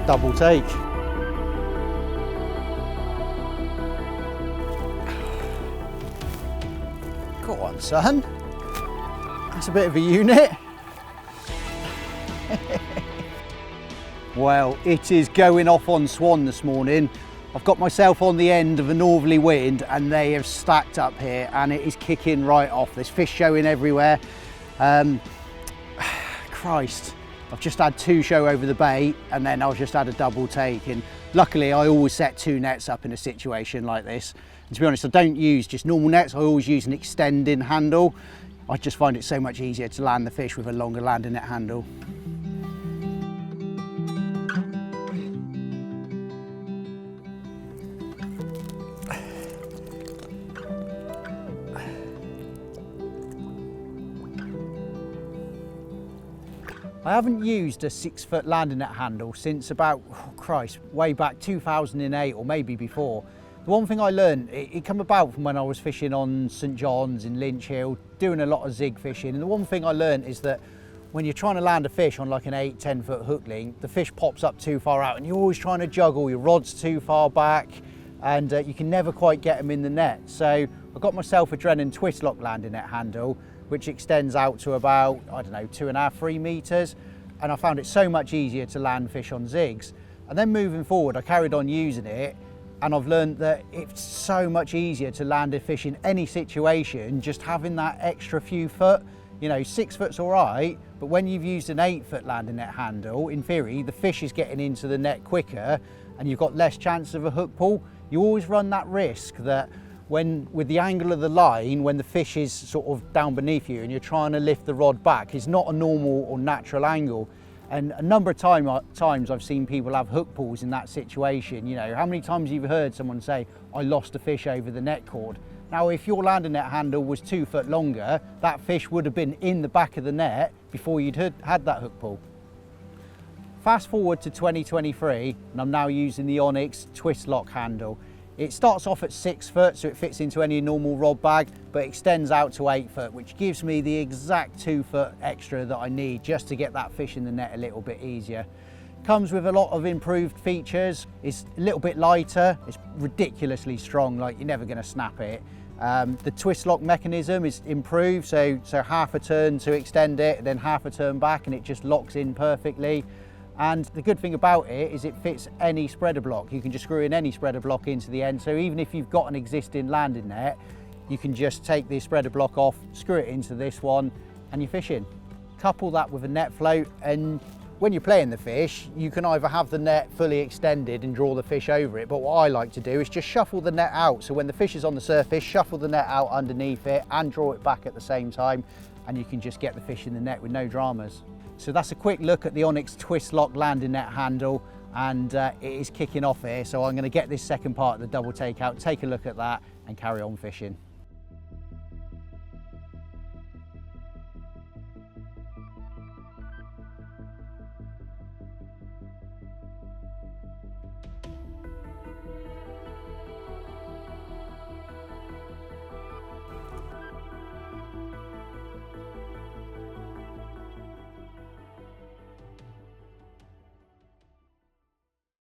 double take. Go on, son. That's a bit of a unit. Well, it is going off on swan this morning. I've got myself on the end of a northerly wind and they have stacked up here and it is kicking right off. There's fish showing everywhere. Christ, I've just had 2 show over the bait and then I've just had a double take, and luckily I always set 2 nets up in a situation like this. And to be honest, I don't use just normal nets, I always use an extending handle. I just find it so much easier to land the fish with a longer landing net handle. I haven't used a 6-foot landing net handle since about, oh Christ, way back 2008 or maybe before. The one thing I learned, it came about from when I was fishing on St John's in Lynch Hill, doing a lot of zig fishing, and the one thing I learned is that when you're trying to land a fish on like an 8-10 foot hook link, the fish pops up too far out and you're always trying to juggle, your rod's too far back and you can never quite get them in the net. So I got myself a Drennan twist lock landing net handle, which extends out to about, I don't know, 2.5–3 meters. And I found it so much easier to land fish on zigs. And then moving forward, I carried on using it, and I've learned that it's so much easier to land a fish in any situation, just having that extra few foot. You know, 6 foot's all right, but when you've used an 8-foot landing net handle, in theory, the fish is getting into the net quicker and you've got less chance of a hook pull. You always run that risk that with the angle of the line, when the fish is sort of down beneath you and you're trying to lift the rod back, is not a normal or natural angle. And a number of times I've seen people have hook pulls in that situation. You know, how many times you've heard someone say, I lost a fish over the net cord? Now, if your landing net handle was 2 foot longer, that fish would have been in the back of the net before you'd had that hook pull. Fast forward to 2023, and I'm now using the Onyx twist lock handle. It starts off at 6 foot, so it fits into any normal rod bag, but extends out to 8 foot, which gives me the exact 2 foot extra that I need just to get that fish in the net a little bit easier. Comes with a lot of improved features. It's a little bit lighter, it's ridiculously strong, like you're never gonna snap it. The twist lock mechanism is improved, so half a turn to extend it, and then half a turn back, and it just locks in perfectly. And the good thing about it is it fits any spreader block. You can just screw in any spreader block into the end. So even if you've got an existing landing net, you can just take the spreader block off, screw it into this one, and you're fishing. Couple that with a net float, and when you're playing the fish, you can either have the net fully extended and draw the fish over it, but what I like to do is just shuffle the net out. So when the fish is on the surface, shuffle the net out underneath it and draw it back at the same time, and you can just get the fish in the net with no dramas. So that's a quick look at the Onyx twist lock landing net handle, and it is kicking off here. So I'm going to get this second part of the double take out, take a look at that and carry on fishing.